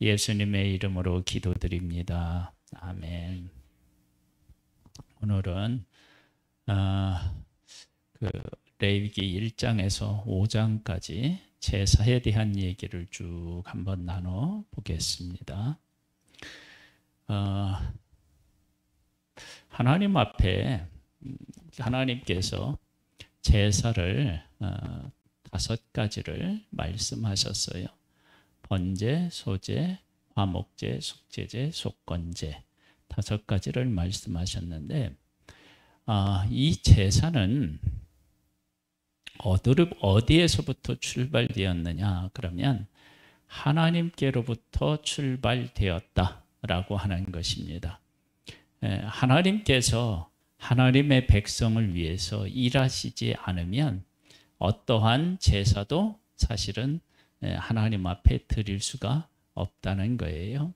예수님의 이름으로 기도드립니다. 아멘. 오늘은 레위기 1장에서 5장까지 제사에 대한 얘기를 쭉 한번 나눠 보겠습니다. 하나님 앞에 하나님께서 제사를 5가지를 말씀하셨어요. 번제, 소제, 화목제, 속죄제, 속건제 5가지를 말씀하셨는데 이 제사는 어디에서부터 출발되었느냐? 그러면 하나님께로부터 출발되었다라고 하는 것입니다. 하나님께서 하나님의 백성을 위해서 일하시지 않으면 어떠한 제사도 사실은 하나님 앞에 드릴 수가 없다는 거예요.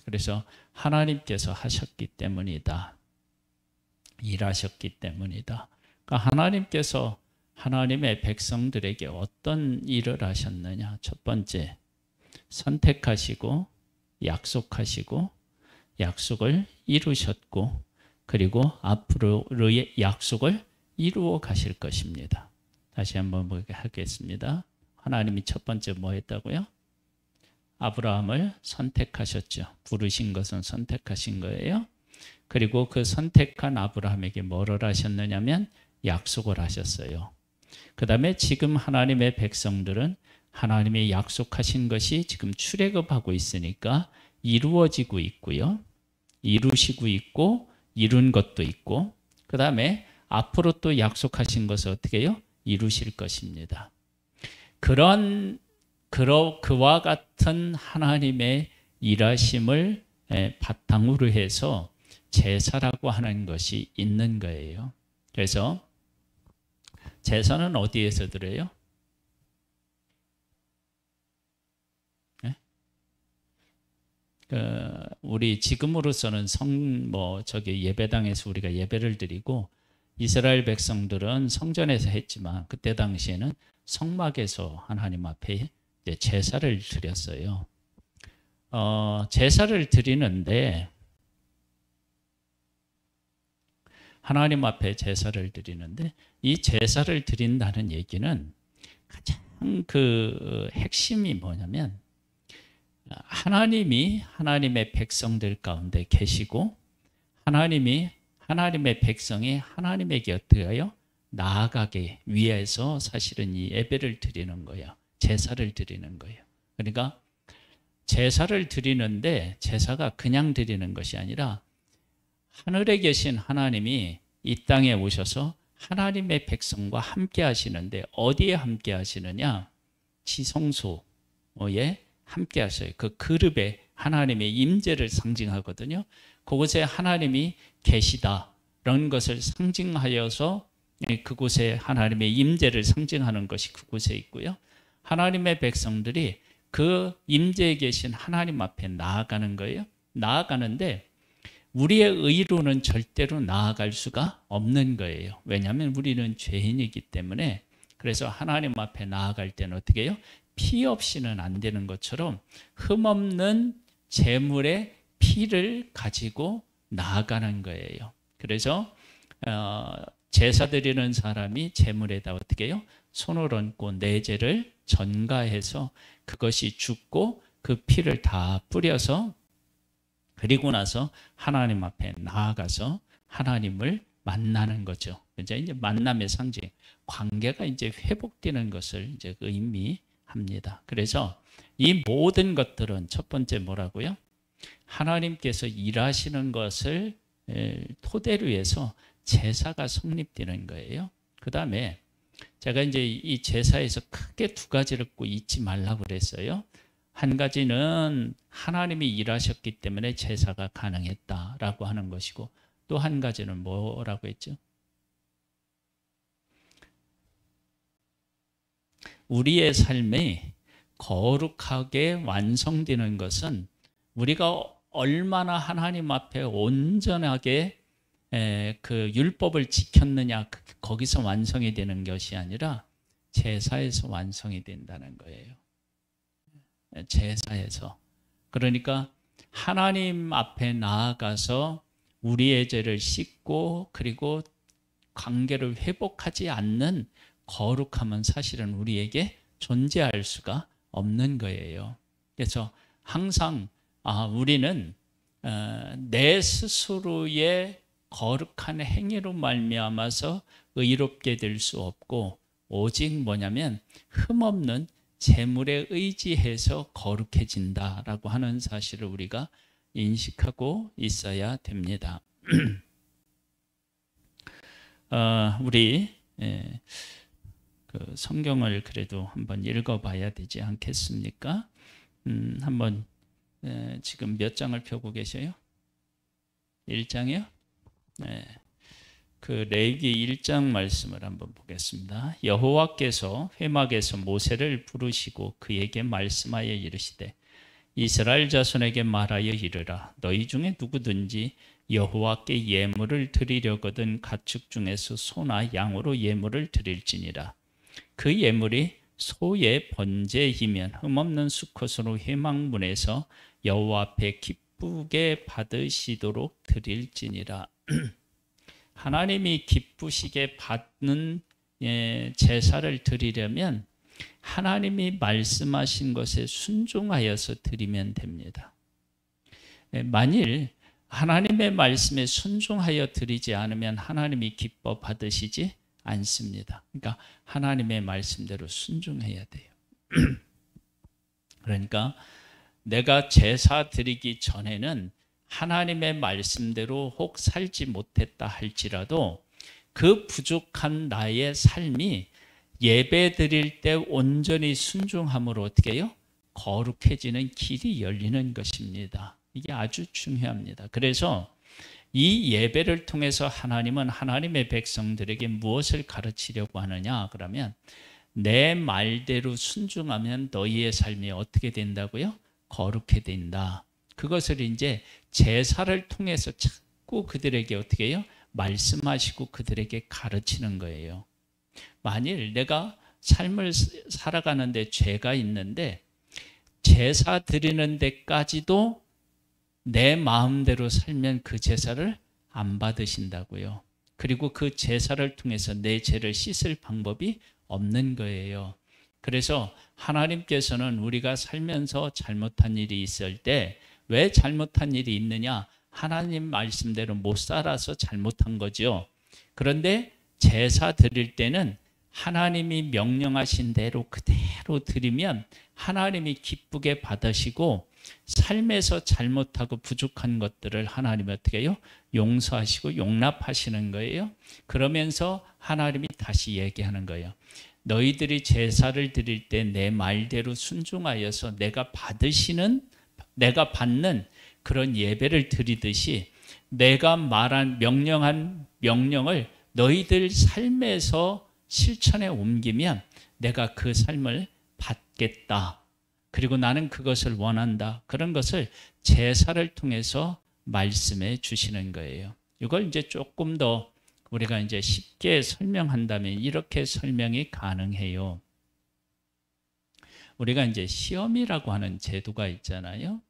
그래서 하나님께서 하셨기 때문이다. 일하셨기 때문이다. 그러니까 하나님께서 하나님의 백성들에게 어떤 일을 하셨느냐? 첫 번째, 선택하시고 약속하시고 약속을 이루셨고 그리고 앞으로의 약속을 이루어 가실 것입니다. 다시 한번 하겠습니다. 하나님이 첫 번째 뭐 했다고요? 아브라함을 선택하셨죠. 부르신 것은 선택하신 거예요. 그리고 그 선택한 아브라함에게 뭐를 하셨느냐면 약속을 하셨어요. 그 다음에 지금 하나님의 백성들은 하나님의 약속하신 것이 지금 출애굽하고 있으니까 이루어지고 있고요. 이루시고 있고 이룬 것도 있고 그 다음에 앞으로 또 약속하신 것을 어떻게 해요? 이루실 것입니다. 그와 같은 하나님의 일하심을 바탕으로 해서 제사라고 하는 것이 있는 거예요. 그래서 제사는 어디에서 드려요? 우리 지금으로서는 예배당에서 우리가 예배를 드리고 이스라엘 백성들은 성전에서 했지만 그때 당시에는 성막에서 하나님 앞에 제사를 드렸어요. 제사를 드리는데 하나님 앞에 제사를 드리는데 이 제사를 드린다는 얘기는 가장 핵심이 뭐냐면 하나님이 하나님의 백성들 가운데 계시고 하나님이 하나님의 백성이 하나님에게 어떻게 해요? 나아가게 위해서 사실은 이 예배를 드리는 거예요. 제사를 드리는 거예요. 그러니까 제사를 드리는데 제사가 그냥 드리는 것이 아니라 하늘에 계신 하나님이 이 땅에 오셔서 하나님의 백성과 함께 하시는데 어디에 함께 하시느냐? 지성소에 함께 하셔요. 그 그룹에 하나님의 임재를 상징하거든요. 그곳에 하나님이 계시다라는 것을 상징하여서 그곳에 하나님의 임재를 상징하는 것이 그곳에 있고요. 하나님의 백성들이 그 임재에 계신 하나님 앞에 나아가는 거예요. 나아가는데 우리의 의로는 절대로 나아갈 수가 없는 거예요. 왜냐하면 우리는 죄인이기 때문에. 그래서 하나님 앞에 나아갈 때는 어떻게 해요? 피 없이는 안 되는 것처럼 흠없는 제물의 피를 가지고 나아가는 거예요. 그래서 제사 드리는 사람이 제물에다 어떻게 해요? 손을 얹고 내 죄를 전가해서 그것이 죽고 그 피를 다 뿌려서 그리고 나서 하나님 앞에 나아가서 하나님을 만나는 거죠. 이제 만남의 상징, 관계가 이제 회복되는 것을 이제 의미합니다. 그래서 이 모든 것들은 첫 번째 뭐라고요? 하나님께서 일하시는 것을 토대로 해서 제사가 성립되는 거예요. 그 다음에 제가 이제 이 제사에서 크게 2가지를 꼭 잊지 말라고 그랬어요. 한 가지는 하나님이 일하셨기 때문에 제사가 가능했다라고 하는 것이고 또 한 가지는 뭐라고 했죠? 우리의 삶이 거룩하게 완성되는 것은 우리가 얼마나 하나님 앞에 온전하게 그 율법을 지켰느냐 거기서 완성이 되는 것이 아니라 제사에서 완성이 된다는 거예요. 제사에서. 그러니까 하나님 앞에 나아가서 우리의 죄를 씻고 그리고 관계를 회복하지 않는 거룩함은 사실은 우리에게 존재할 수가 없는 거예요. 그래서 항상 우리는 내 스스로의 거룩한 행위로 말미암아서 의롭게 될 수 없고 오직 뭐냐면 흠없는 재물에 의지해서 거룩해진다라고 하는 사실을 우리가 인식하고 있어야 됩니다. 우리 그 성경을 그래도 한번 읽어봐야 되지 않겠습니까? 한번 지금 몇 장을 펴고 계세요? 1장이요? 네. 그 레위기 1장 말씀을 한번 보겠습니다. 여호와께서 회막에서 모세를 부르시고 그에게 말씀하여 이르시되 이스라엘 자손에게 말하여 이르라. 너희 중에 누구든지 여호와께 예물을 드리려거든 가축 중에서 소나 양으로 예물을 드릴지니라. 그 예물이 소의 번제이면 흠없는 수컷으로 회막문에서 여호와 앞에 기쁘게 받으시도록 드릴지니라. 하나님이 기쁘시게 받는 제사를 드리려면 하나님이 말씀하신 것에 순종하여서 드리면 됩니다. 만일 하나님의 말씀에 순종하여 드리지 않으면 하나님이 기뻐 받으시지 않습니다. 그러니까 하나님의 말씀대로 순종해야 돼요. 그러니까 내가 제사 드리기 전에는 하나님의 말씀대로 혹 살지 못했다 할지라도 그 부족한 나의 삶이 예배 드릴 때 온전히 순종함으로 어떻게 해요? 거룩해지는 길이 열리는 것입니다. 이게 아주 중요합니다. 그래서 이 예배를 통해서 하나님은 하나님의 백성들에게 무엇을 가르치려고 하느냐? 그러면 내 말대로 순종하면 너희의 삶이 어떻게 된다고요? 거룩해 된다. 그것을 이제 제사를 통해서 자꾸 그들에게 어떻게 해요? 말씀하시고 그들에게 가르치는 거예요. 만일 내가 삶을 살아가는데 죄가 있는데 제사 드리는 데까지도 내 마음대로 살면 그 제사를 안 받으신다고요. 그리고 그 제사를 통해서 내 죄를 씻을 방법이 없는 거예요. 그래서 하나님께서는 우리가 살면서 잘못한 일이 있을 때 왜 잘못한 일이 있느냐? 하나님 말씀대로 못 살아서 잘못한 거죠. 그런데 제사 드릴 때는 하나님이 명령하신 대로 그대로 드리면 하나님이 기쁘게 받으시고 삶에서 잘못하고 부족한 것들을 하나님이 어떻게 해요? 용서하시고 용납하시는 거예요. 그러면서 하나님이 다시 얘기하는 거예요. 너희들이 제사를 드릴 때 내 말대로 순종하여서 내가 받는 그런 예배를 드리듯이 내가 말한 명령한 명령을 너희들 삶에서 실천에 옮기면 내가 그 삶을 받겠다. 그리고 나는 그것을 원한다. 그런 것을 제사를 통해서 말씀해 주시는 거예요. 이걸 이제 조금 더 우리가 이제 쉽게 설명한다면 이렇게 설명이 가능해요. 우리가 이제 시험이라고 하는 제도가 있잖아요.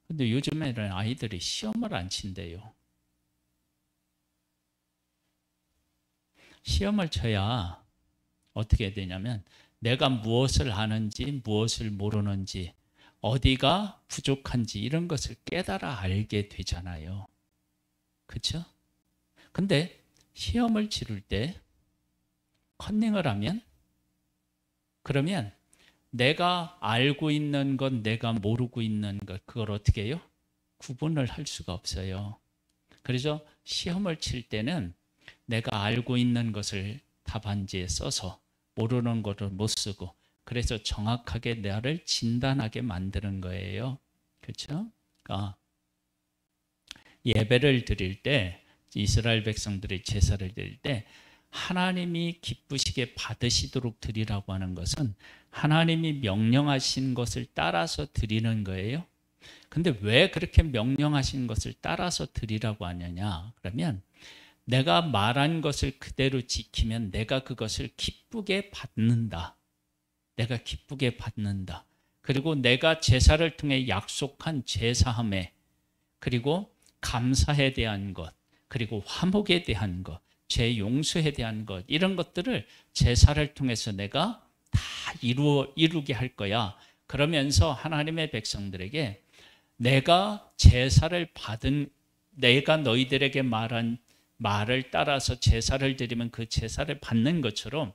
근데 요즘에는 아이들이 시험을 안 친대요. 시험을 쳐야 어떻게 되냐면 내가 무엇을 아는지 무엇을 모르는지 어디가 부족한지 이런 것을 깨달아 알게 되잖아요. 그렇죠? 근데 시험을 치를 때 컨닝을 하면 그러면 내가 알고 있는 것, 내가 모르고 있는 것 그걸 어떻게 해요? 구분을 할 수가 없어요. 그래서 시험을 칠 때는 내가 알고 있는 것을 답안지에 써서 모르는 것을 못 쓰고 그래서 정확하게 나를 진단하게 만드는 거예요. 그렇죠? 그러니까 예배를 드릴 때 이스라엘 백성들이 제사를 드릴 때 하나님이 기쁘시게 받으시도록 드리라고 하는 것은 하나님이 명령하신 것을 따라서 드리는 거예요. 근데 왜 그렇게 명령하신 것을 따라서 드리라고 하느냐? 그러면 내가 말한 것을 그대로 지키면 내가 그것을 기쁘게 받는다. 내가 기쁘게 받는다. 그리고 내가 제사를 통해 약속한 제사함에, 그리고 감사에 대한 것, 그리고 화목에 대한 것, 죄 용서에 대한 것, 이런 것들을 제사를 통해서 내가 다 이루게 할 거야. 그러면서 하나님의 백성들에게 내가 제사를 받은, 내가 너희들에게 말한 말을 따라서 제사를 드리면 그 제사를 받는 것처럼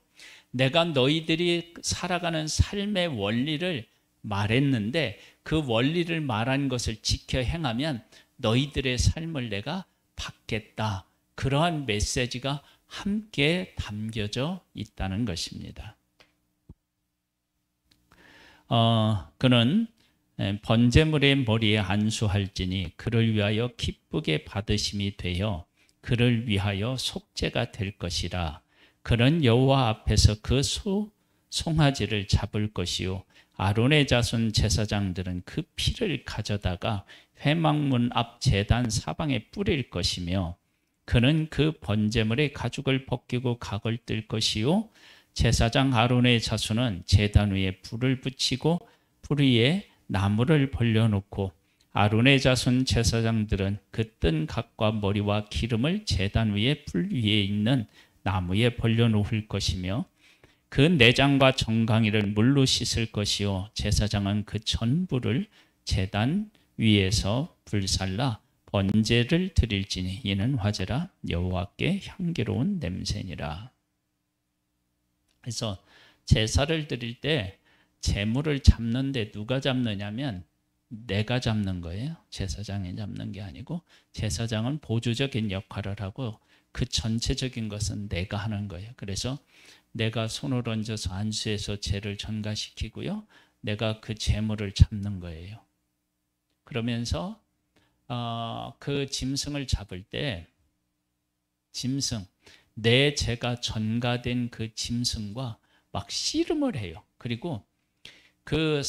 내가 너희들이 살아가는 삶의 원리를 말했는데 그 원리를 말한 것을 지켜 행하면 너희들의 삶을 내가 받겠다. 그러한 메시지가 함께 담겨져 있다는 것입니다. 그는 번제물의 머리에 안수할지니 그를 위하여 기쁘게 받으심이 되어 그를 위하여 속죄가 될 것이라. 그는 여호와 앞에서 그 송아지를 잡을 것이요 아론의 자손 제사장들은 그 피를 가져다가 회막문 앞 제단 사방에 뿌릴 것이며 그는 그 번제물의 가죽을 벗기고 각을 뜰 것이요 제사장 아론의 자손은 제단 위에 불을 붙이고 불 위에 나무를 벌려놓고 아론의 자손 제사장들은 그 뜬 각과 머리와 기름을 제단 위에 불 위에 있는 나무에 벌려놓을 것이며 그 내장과 정강이를 물로 씻을 것이요 제사장은 그 전부를 제단 위에서 불살라 번제를 드릴지니 이는 화제라 여호와께 향기로운 냄새니라. 그래서 제사를 드릴 때 제물을 잡는데 누가 잡느냐면 내가 잡는 거예요. 제사장이 잡는 게 아니고 제사장은 보조적인 역할을 하고 그 전체적인 것은 내가 하는 거예요. 그래서 내가 손을 얹어서 안수해서 제를 전가시키고요. 내가 그 제물을 잡는 거예요. 그러면서 그 짐승을 잡을 때 짐승, 내 제가 전가된 그 짐승과 막 씨름을 해요. 그리고 그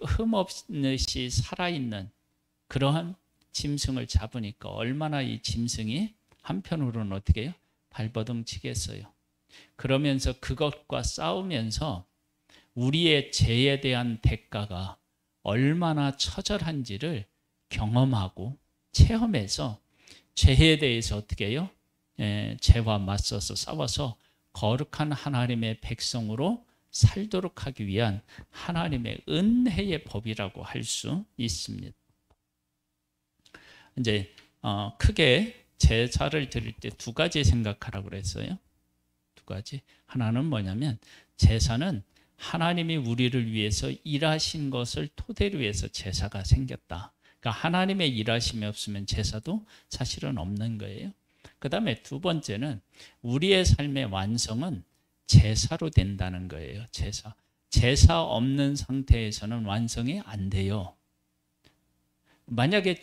흠없이 살아있는 그러한 짐승을 잡으니까 얼마나 이 짐승이 한편으로는 어떻게 해요? 발버둥 치겠어요. 그러면서 그것과 싸우면서 우리의 죄에 대한 대가가 얼마나 처절한지를 경험하고 체험해서 죄에 대해서 어떻게 해요? 죄와 맞서서 싸워서 거룩한 하나님의 백성으로 살도록 하기 위한 하나님의 은혜의 법이라고 할 수 있습니다. 이제 크게 제사를 드릴 때 두 가지 생각하라고 그랬어요. 두 가지. 하나는 뭐냐면 제사는 하나님이 우리를 위해서 일하신 것을 토대로 해서 제사가 생겼다. 그러니까 하나님의 일하심이 없으면 제사도 사실은 없는 거예요. 그 다음에 두 번째는 우리의 삶의 완성은 제사로 된다는 거예요. 제사 없는 상태에서는 완성이 안 돼요. 만약에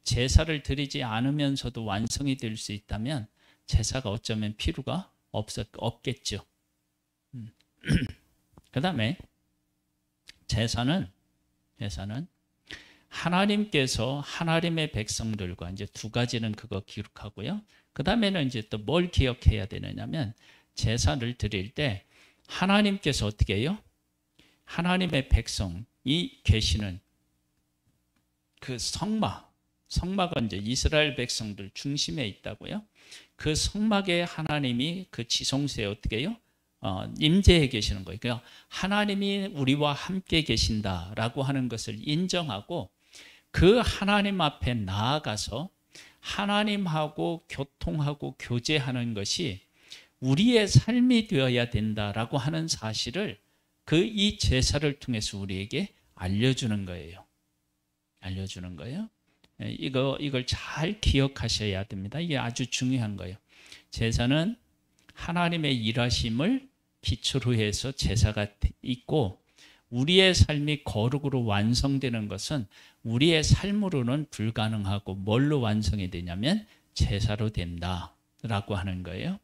제사를 드리지 않으면서도 완성이 될 수 있다면 제사가 어쩌면 필요가 없겠죠. 그 다음에 제사는 하나님께서 하나님의 백성들과 이제 두 가지는 그거 기록하고요. 그 다음에는 이제 또 뭘 기억해야 되느냐면 제사를 드릴 때 하나님께서 어떻게 해요? 하나님의 백성이 계시는 그 성막은 이제 이스라엘 백성들 중심에 있다고요. 그 성막에 하나님이 그 지성소에 어떻게 해요? 임재해 계시는 거예요. 그러니까 하나님이 우리와 함께 계신다라고 하는 것을 인정하고 그 하나님 앞에 나아가서 하나님하고 교통하고 교제하는 것이 우리의 삶이 되어야 된다라고 하는 사실을 이 제사를 통해서 우리에게 알려주는 거예요. 알려주는 거예요. 이걸 잘 기억하셔야 됩니다. 이게 아주 중요한 거예요. 제사는 하나님의 일하심을 기초로 해서 제사가 있고 우리의 삶이 거룩으로 완성되는 것은 우리의 삶으로는 불가능하고 뭘로 완성이 되냐면 제사로 된다라고 하는 거예요.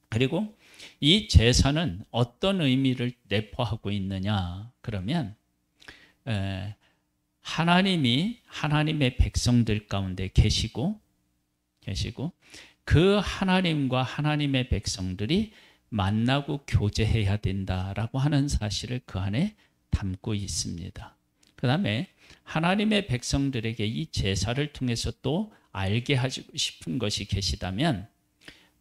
그리고 이 제사는 어떤 의미를 내포하고 있느냐 그러면 하나님이 하나님의 백성들 가운데 계시고 그 하나님과 하나님의 백성들이 만나고 교제해야 된다라고 하는 사실을 그 안에 담고 있습니다. 그 다음에 하나님의 백성들에게 이 제사를 통해서 또 알게 하고 싶은 것이 계시다면,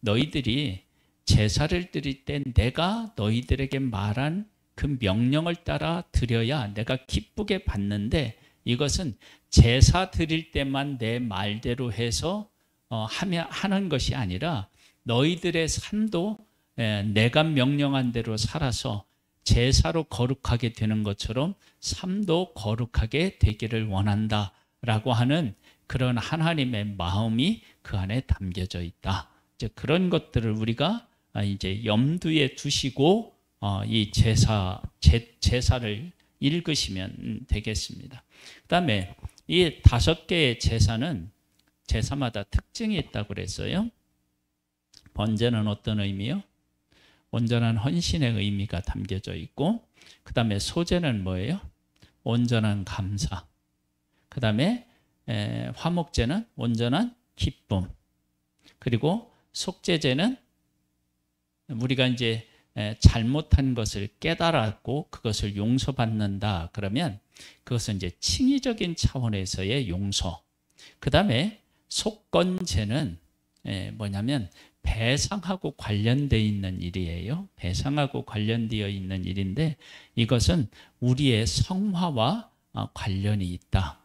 너희들이 제사를 드릴 때 내가 너희들에게 말한 그 명령을 따라 드려야 내가 기쁘게 받는데, 이것은 제사 드릴 때만 내 말대로 해서 하는 것이 아니라 너희들의 삶도 내가 명령한 대로 살아서 제사로 거룩하게 되는 것처럼 삶도 거룩하게 되기를 원한다라고 하는 그런 하나님의 마음이 그 안에 담겨져 있다. 이제 그런 것들을 우리가 이제 염두에 두시고 이 제사를 읽으시면 되겠습니다. 그다음에 이 5개의 제사는 제사마다 특징이 있다고 그랬어요. 번제는 어떤 의미요? 온전한 헌신의 의미가 담겨져 있고, 그 다음에 소제는 뭐예요? 온전한 감사. 그 다음에 화목제는 온전한 기쁨. 그리고 속죄제는 우리가 이제 잘못한 것을 깨달았고 그것을 용서받는다. 그러면 그것은 이제 칭의적인 차원에서의 용서. 그 다음에 속건제는 뭐냐면 배상하고 관련되어 있는 일이에요. 배상하고 관련되어 있는 일인데, 이것은 우리의 성화와 관련이 있다.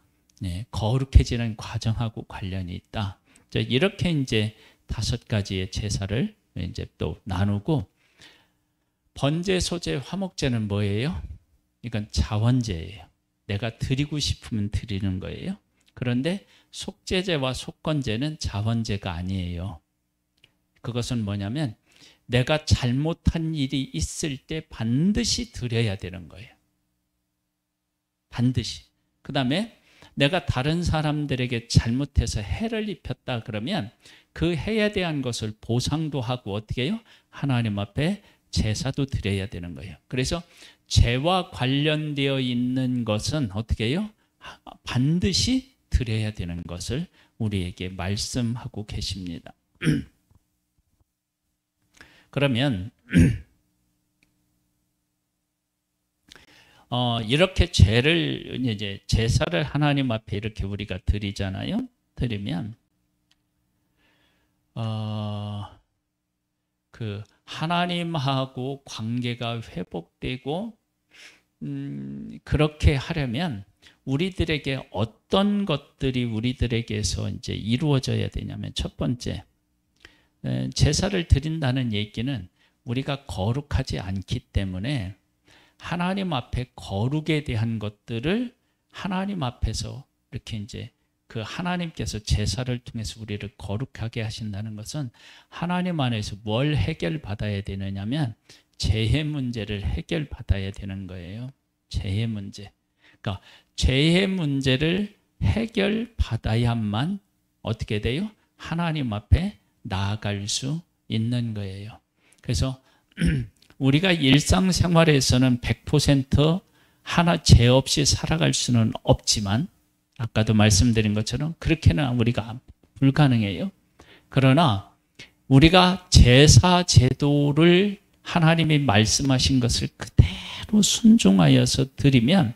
거룩해지는 과정하고 관련이 있다. 이렇게 이제 5가지의 제사를 이제 또 나누고, 번제, 소제, 화목제는 뭐예요? 이건 자원제예요. 내가 드리고 싶으면 드리는 거예요. 그런데 속죄제와 속건제는 자원제가 아니에요. 그것은 뭐냐면 내가 잘못한 일이 있을 때 반드시 드려야 되는 거예요. 반드시. 그 다음에 내가 다른 사람들에게 잘못해서 해를 입혔다 그러면 그 해에 대한 것을 보상도 하고 어떻게 해요? 하나님 앞에 제사도 드려야 되는 거예요. 그래서 죄와 관련되어 있는 것은 어떻게 해요? 반드시 드려야 되는 것을 우리에게 말씀하고 계십니다. 그러면 이렇게 죄를 이제 제사를 하나님 앞에 이렇게 우리가 드리잖아요. 드리면 그 하나님하고 관계가 회복되고 그렇게 하려면 우리들에게 어떤 것들이 우리들에게서 이제 이루어져야 되냐면, 첫 번째, 제사를 드린다는 얘기는 우리가 거룩하지 않기 때문에 하나님 앞에 거룩에 대한 것들을 하나님 앞에서 이렇게 이제 그 하나님께서 제사를 통해서 우리를 거룩하게 하신다는 것은 하나님 안에서 뭘 해결받아야 되느냐면 죄의 문제를 해결받아야 되는 거예요. 죄의 문제. 그러니까 죄의 문제를 해결받아야만 어떻게 돼요? 하나님 앞에 나아갈 수 있는 거예요. 그래서 우리가 일상생활에서는 100% 하나 죄 없이 살아갈 수는 없지만, 아까도 말씀드린 것처럼 그렇게는 우리가 불가능해요. 그러나 우리가 제사 제도를 하나님이 말씀하신 것을 그대로 순종하여서 드리면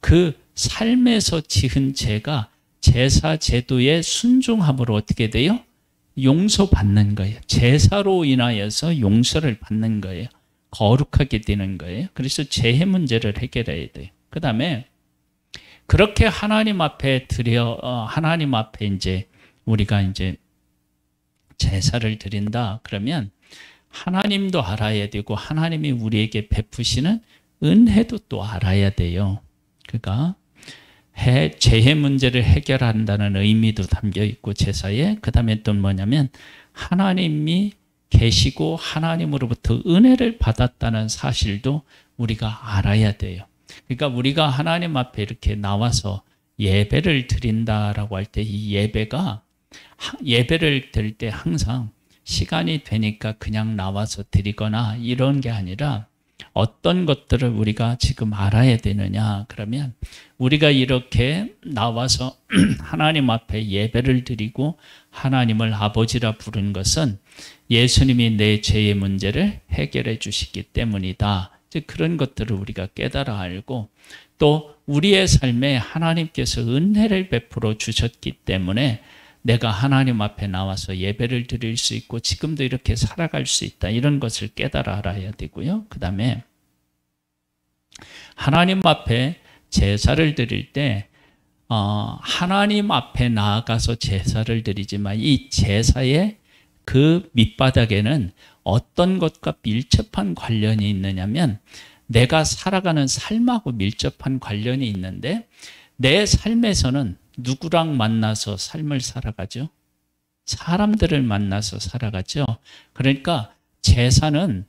그 삶에서 지은 죄가 제사 제도의 순종함으로 어떻게 돼요? 용서받는 거예요. 제사로 인하여서 용서를 받는 거예요. 거룩하게 되는 거예요. 그래서 죄의 문제를 해결해야 돼요. 그 다음에 그렇게 하나님 앞에 하나님 앞에 이제 우리가 이제 제사를 드린다 그러면 하나님도 알아야 되고 하나님이 우리에게 베푸시는 은혜도 또 알아야 돼요. 그러니까 죄의 문제를 해결한다는 의미도 담겨 있고 제사에, 그 다음에 또 뭐냐면 하나님이 계시고 하나님으로부터 은혜를 받았다는 사실도 우리가 알아야 돼요. 그러니까 우리가 하나님 앞에 이렇게 나와서 예배를 드린다라고 할 때 이 예배를 드릴 때 항상 시간이 되니까 그냥 나와서 드리거나 이런 게 아니라 어떤 것들을 우리가 지금 알아야 되느냐 그러면 우리가 이렇게 나와서 하나님 앞에 예배를 드리고 하나님을 아버지라 부른 것은 예수님이 내 죄의 문제를 해결해 주시기 때문이다. 이제 그런 것들을 우리가 깨달아 알고 또 우리의 삶에 하나님께서 은혜를 베풀어 주셨기 때문에 내가 하나님 앞에 나와서 예배를 드릴 수 있고 지금도 이렇게 살아갈 수 있다. 이런 것을 깨달아 알아야 되고요. 그 다음에 하나님 앞에 제사를 드릴 때 하나님 앞에 나아가서 제사를 드리지만 이 제사의 그 밑바닥에는 어떤 것과 밀접한 관련이 있느냐면 내가 살아가는 삶하고 밀접한 관련이 있는데 내 삶에서는 누구랑 만나서 삶을 살아가죠? 사람들을 만나서 살아가죠. 그러니까 제사는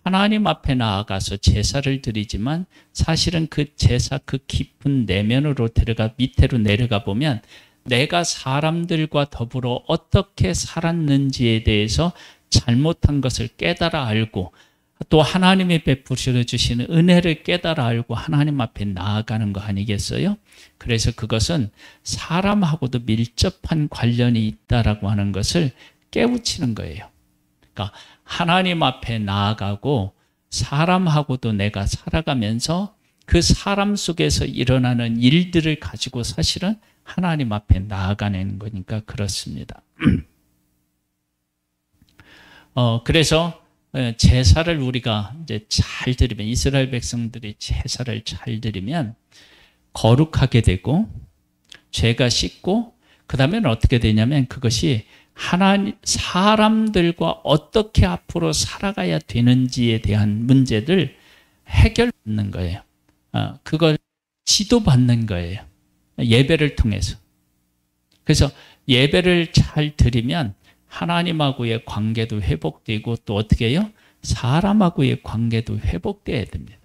하나님 앞에 나아가서 제사를 드리지만 사실은 그 제사 그 깊은 내면으로 밑으로 내려가 보면 내가 사람들과 더불어 어떻게 살았는지에 대해서 잘못한 것을 깨달아 알고 또 하나님이 베푸셔 주시는 은혜를 깨달아 알고 하나님 앞에 나아가는 거 아니겠어요? 그래서 그것은 사람하고도 밀접한 관련이 있다라고 하는 것을 깨우치는 거예요. 그러니까 하나님 앞에 나아가고 사람하고도 내가 살아가면서 그 사람 속에서 일어나는 일들을 가지고 사실은 하나님 앞에 나아가는 거니까 그렇습니다. 그래서 제사를 우리가 이제 잘 드리면 이스라엘 백성들이 제사를 잘 드리면 거룩하게 되고 죄가 씻고 그 다음에는 어떻게 되냐면 그것이 사람들과 어떻게 앞으로 살아가야 되는지에 대한 문제를 해결받는 거예요. 그걸 지도받는 거예요. 예배를 통해서. 그래서 예배를 잘 드리면 하나님하고의 관계도 회복되고 또 어떻게 해요? 사람하고의 관계도 회복돼야 됩니다.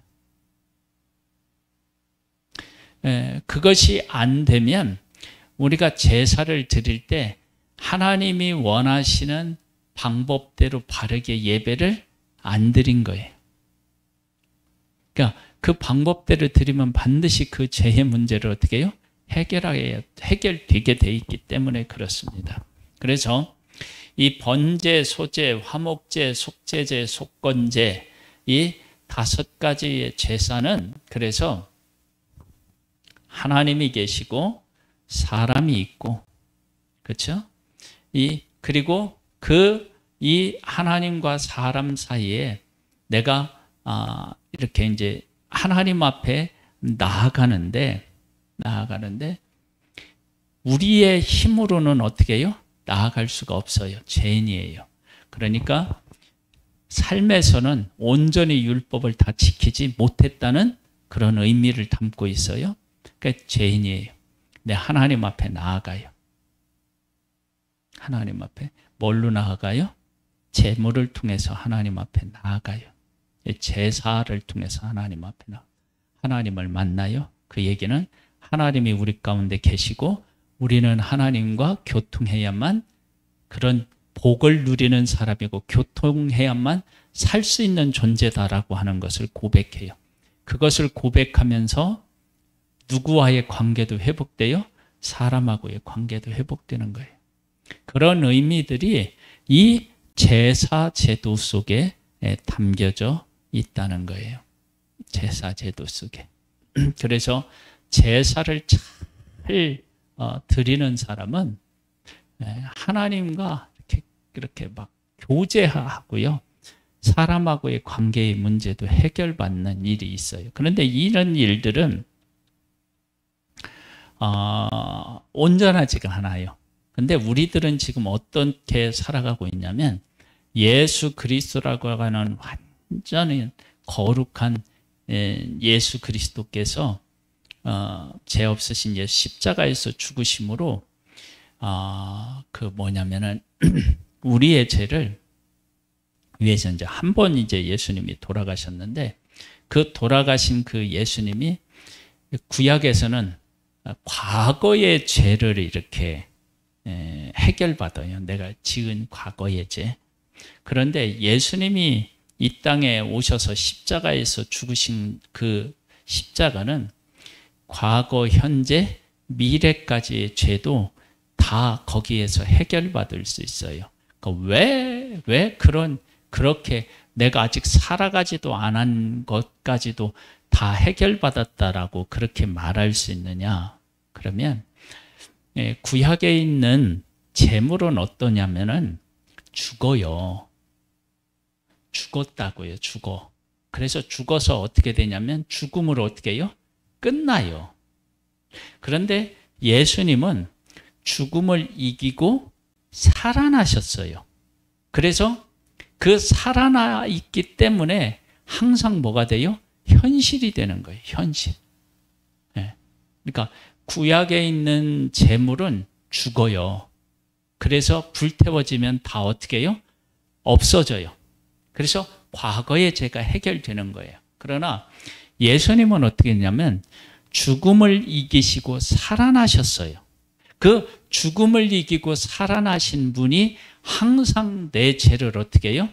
그것이 안 되면 우리가 제사를 드릴 때 하나님이 원하시는 방법대로 바르게 예배를 안 드린 거예요. 그러니까 그 방법대로 드리면 반드시 그 죄의 문제를 어떻게 해요? 해결되게 돼 있기 때문에 그렇습니다. 그래서 이 번제, 소제, 화목제, 속죄제, 속건제 이 5가지의 제사는 그래서 하나님이 계시고 사람이 있고 그렇죠? 그리고 이 하나님과 사람 사이에 내가 이렇게 이제 하나님 앞에 나아가는데 우리의 힘으로는 어떻게 해요? 나아갈 수가 없어요. 죄인이에요. 그러니까 삶에서는 온전히 율법을 다 지키지 못했다는 그런 의미를 담고 있어요. 그러니까 죄인이에요. 내 하나님 앞에 나아가요. 하나님 앞에 뭘로 나아가요? 제물을 통해서 하나님 앞에 나아가요. 제사를 통해서 하나님 앞에 하나님을 만나요. 그 얘기는 하나님이 우리 가운데 계시고 우리는 하나님과 교통해야만 그런 복을 누리는 사람이고 교통해야만 살 수 있는 존재다라고 하는 것을 고백해요. 그것을 고백하면서 누구와의 관계도 회복돼요. 사람하고의 관계도 회복되는 거예요. 그런 의미들이 이 제사 제도 속에 담겨져 있다는 거예요. 제사 제도 속에. 그래서 제사를 잘 드리는 사람은 하나님과 이렇게 막 교제하고요. 사람하고의 관계의 문제도 해결받는 일이 있어요. 그런데 이런 일들은 온전하지가 않아요. 근데 우리들은 지금 어떻게 살아가고 있냐면 예수 그리스도라고 하는 완전히 거룩한 예수 그리스도께서 죄 없으신 예수 십자가에서 죽으심으로 우리의 죄를 위해서 이제 한 번 이제 예수님이 돌아가셨는데 그 돌아가신 그 예수님이 구약에서는 과거의 죄를 이렇게 해결받아요. 내가 지은 과거의 죄. 그런데 예수님이 이 땅에 오셔서 십자가에서 죽으신 그 십자가는 과거, 현재, 미래까지의 죄도 다 거기에서 해결받을 수 있어요. 그러니까 왜 그렇게 내가 아직 살아가지도 않은 것까지도 다 해결받았다라고 그렇게 말할 수 있느냐? 그러면 구약에 있는 재물은 어떠냐면은 죽어요. 죽었다고요. 죽어. 그래서 죽어서 어떻게 되냐면 죽음으로 어떻게 해요? 끝나요. 그런데 예수님은 죽음을 이기고 살아나셨어요. 그래서 그 살아나 있기 때문에 항상 뭐가 돼요? 현실이 되는 거예요. 현실. 그러니까 구약에 있는 재물은 죽어요. 그래서 불태워지면 다 어떻게 해요? 없어져요. 그래서 과거의 죄가 해결되는 거예요. 그러나 예수님은 어떻게 했냐면 죽음을 이기시고 살아나셨어요. 그 죽음을 이기고 살아나신 분이 항상 내 죄를 어떻게 해요?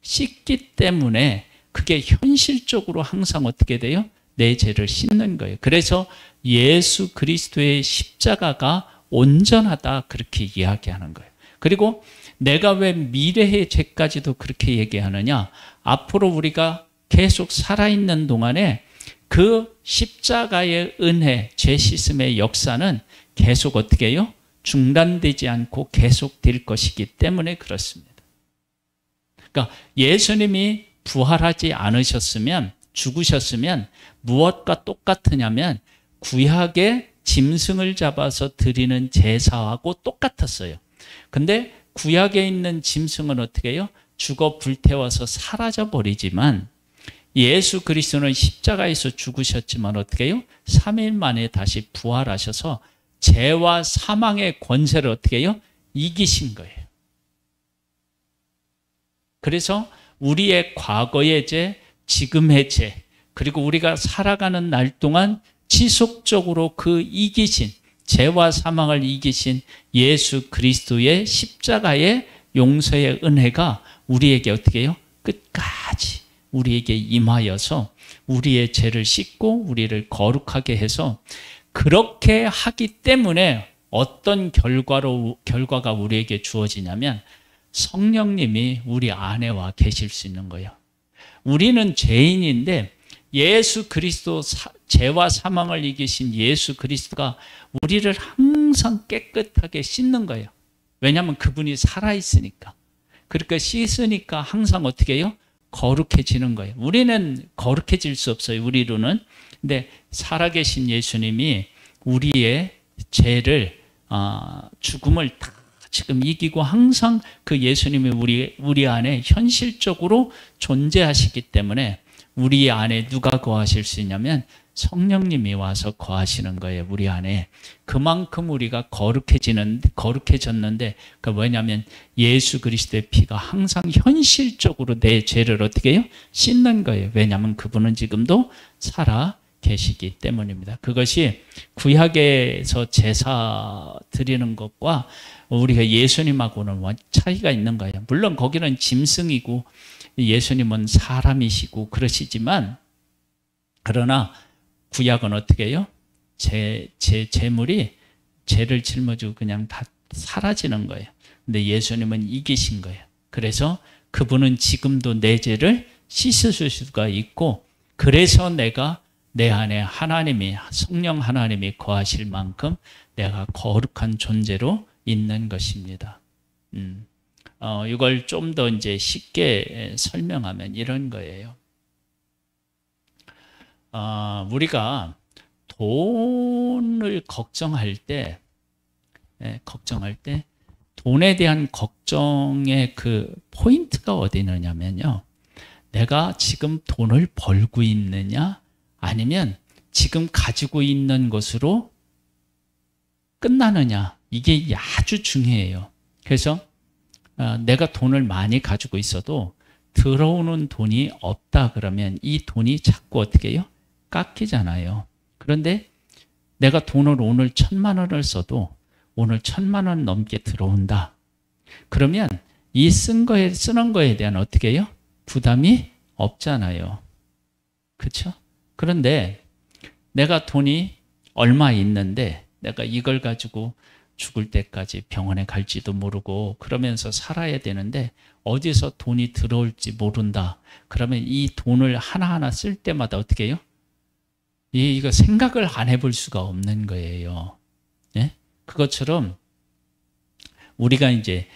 씻기 때문에 그게 현실적으로 항상 어떻게 돼요? 내 죄를 씻는 거예요. 그래서 예수 그리스도의 십자가가 온전하다 그렇게 이야기하는 거예요. 그리고 내가 왜 미래의 죄까지도 그렇게 얘기하느냐? 앞으로 우리가 계속 살아있는 동안에 그 십자가의 은혜, 죄 씻음의 역사는 계속 어떻게 해요? 중단되지 않고 계속될 것이기 때문에 그렇습니다. 그러니까 예수님이 부활하지 않으셨으면, 죽으셨으면 무엇과 똑같으냐면 구약의 짐승을 잡아서 드리는 제사하고 똑같았어요. 근데 구약에 있는 짐승은 어떻게 해요? 죽어 불태워서 사라져 버리지만 예수 그리스도는 십자가에서 죽으셨지만 어떻게 해요? 3일 만에 다시 부활하셔서 죄와 사망의 권세를 어떻게 해요? 이기신 거예요. 그래서 우리의 과거의 죄, 지금의 죄, 그리고 우리가 살아가는 날 동안 지속적으로 그 이기신, 죄와 사망을 이기신 예수 그리스도의 십자가의 용서의 은혜가 우리에게 어떻게 해요? 끝까지 우리에게 임하여서 우리의 죄를 씻고 우리를 거룩하게 해서 그렇게 하기 때문에 어떤 결과가 우리에게 주어지냐면 성령님이 우리 안에 와 계실 수 있는 거예요. 우리는 죄인인데 예수 그리스도 죄와 사망을 이기신 예수 그리스도가 우리를 항상 깨끗하게 씻는 거예요. 왜냐하면 그분이 살아있으니까. 그러니까 씻으니까 항상 어떻게 해요? 거룩해지는 거예요. 우리는 거룩해질 수 없어요. 우리로는. 근데 살아계신 예수님이 우리의 죄를 죽음을 다 지금 이기고 항상 그 예수님이 우리 안에 현실적으로 존재하시기 때문에 우리 안에 누가 거하실 수 있냐면 성령님이 와서 거하시는 거예요. 우리 안에. 그만큼 우리가 거룩해졌는데 그 뭐냐면 예수 그리스도의 피가 항상 현실적으로 내 죄를 어떻게 해요? 씻는 거예요. 왜냐하면 그분은 지금도 살아 계시기 때문입니다. 그것이 구약에서 제사 드리는 것과 우리가 예수님하고는 차이가 있는 거예요. 물론 거기는 짐승이고 예수님은 사람이시고 그러시지만 그러나 구약은 어떻게 해요? 재물이 죄를 짊어지고 그냥 다 사라지는 거예요. 근데 예수님은 이기신 거예요. 그래서 그분은 지금도 내 죄를 씻으실 수가 있고 그래서 내가 내 안에 하나님이 성령 하나님이 거하실 만큼 내가 거룩한 존재로 있는 것입니다. 이걸 좀 더 이제 쉽게 설명하면 이런 거예요. 우리가 돈을 걱정할 때 돈에 대한 걱정의 그 포인트가 어디 있느냐면요. 내가 지금 돈을 벌고 있느냐 아니면 지금 가지고 있는 것으로 끝나느냐 이게 아주 중요해요. 그래서 내가 돈을 많이 가지고 있어도 들어오는 돈이 없다 그러면 이 돈이 자꾸 어떻게 해요? 깎이잖아요. 그런데 내가 돈을 오늘 1,000만 원을 써도 오늘 1,000만 원 넘게 들어온다. 그러면 이 쓰는 거에 대한 어떻게 해요? 부담이 없잖아요. 그렇죠? 그런데 내가 돈이 얼마 있는데 내가 이걸 가지고 죽을 때까지 병원에 갈지도 모르고 그러면서 살아야 되는데 어디서 돈이 들어올지 모른다. 그러면 이 돈을 하나하나 쓸 때마다 어떻게 해요? 이거 생각을 안 해볼 수가 없는 거예요. 예? 그것처럼 우리가 이제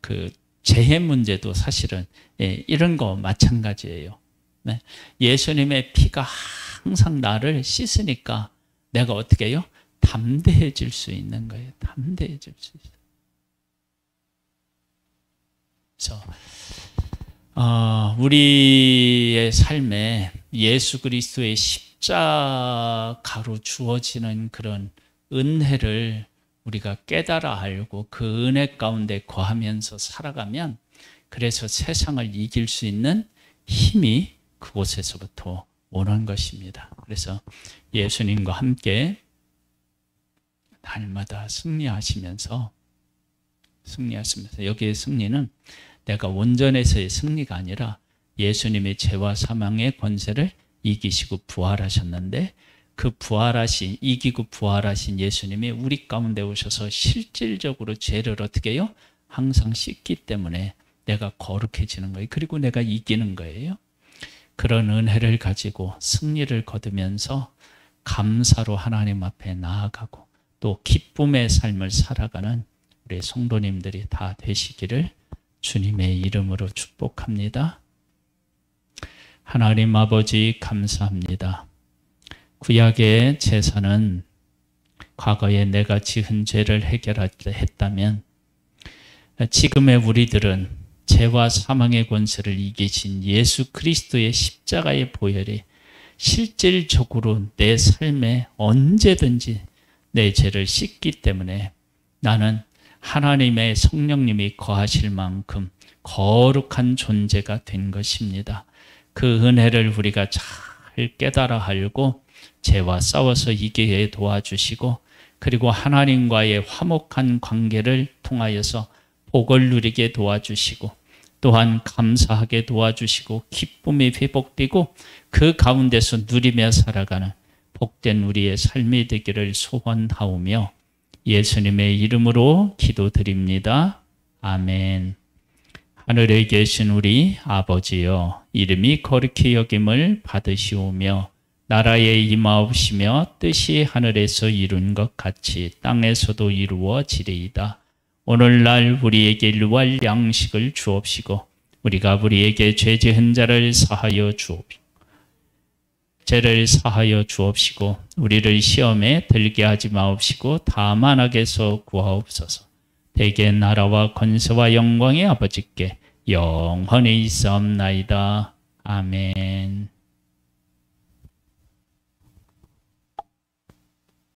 그 재해 문제도 사실은 이런 거 마찬가지예요. 네? 예수님의 피가 항상 나를 씻으니까 내가 어떻게 해요? 담대해질 수 있는 거예요. 담대해질 수 있어요. 그래서 우리의 삶에 예수 그리스도의 십자가로 주어지는 그런 은혜를 우리가 깨달아 알고 그 은혜 가운데 거하면서 살아가면 그래서 세상을 이길 수 있는 힘이 그곳에서부터 오는 것입니다. 그래서 예수님과 함께 날마다 승리하시면서 여기의 승리는 내가 원전에서의 승리가 아니라 예수님의 죄와 사망의 권세를 이기시고 부활하셨는데 그 이기고 부활하신 예수님이 우리 가운데 오셔서 실질적으로 죄를 어떻게 해요? 항상 씻기 때문에 내가 거룩해지는 거예요. 그리고 내가 이기는 거예요. 그런 은혜를 가지고 승리를 거두면서 감사로 하나님 앞에 나아가고 또 기쁨의 삶을 살아가는 우리 성도님들이 다 되시기를 주님의 이름으로 축복합니다. 하나님 아버지 감사합니다. 구약의 제사는 과거에 내가 지은 죄를 해결했다면 지금의 우리들은 죄와 사망의 권세를 이기신 예수 그리스도의 십자가의 보혈이 실질적으로 내 삶에 언제든지 내 죄를 씻기 때문에 나는 하나님의 성령님이 거하실 만큼 거룩한 존재가 된 것입니다. 그 은혜를 우리가 잘 깨달아 알고 죄와 싸워서 이기게 도와주시고 그리고 하나님과의 화목한 관계를 통하여서 복을 누리게 도와주시고 또한 감사하게 도와주시고 기쁨이 회복되고 그 가운데서 누리며 살아가는 복된 우리의 삶이 되기를 소원하오며 예수님의 이름으로 기도드립니다. 아멘. 하늘에 계신 우리 아버지여, 이름이 거룩히 여김을 받으시오며 나라에 임하옵시며 뜻이 하늘에서 이룬 것 같이 땅에서도 이루어지리이다. 오늘날 우리에게 일용할 양식을 주옵시고 우리가 우리에게 죄 지은 자를 사하여 주옵시고 죄를 사하여 주옵시고 우리를 시험에 들게 하지 마옵시고 다만 악에서 구하옵소서. 대개 나라와 권세와 영광의 아버지께 영원히 있사옵나이다. 아멘.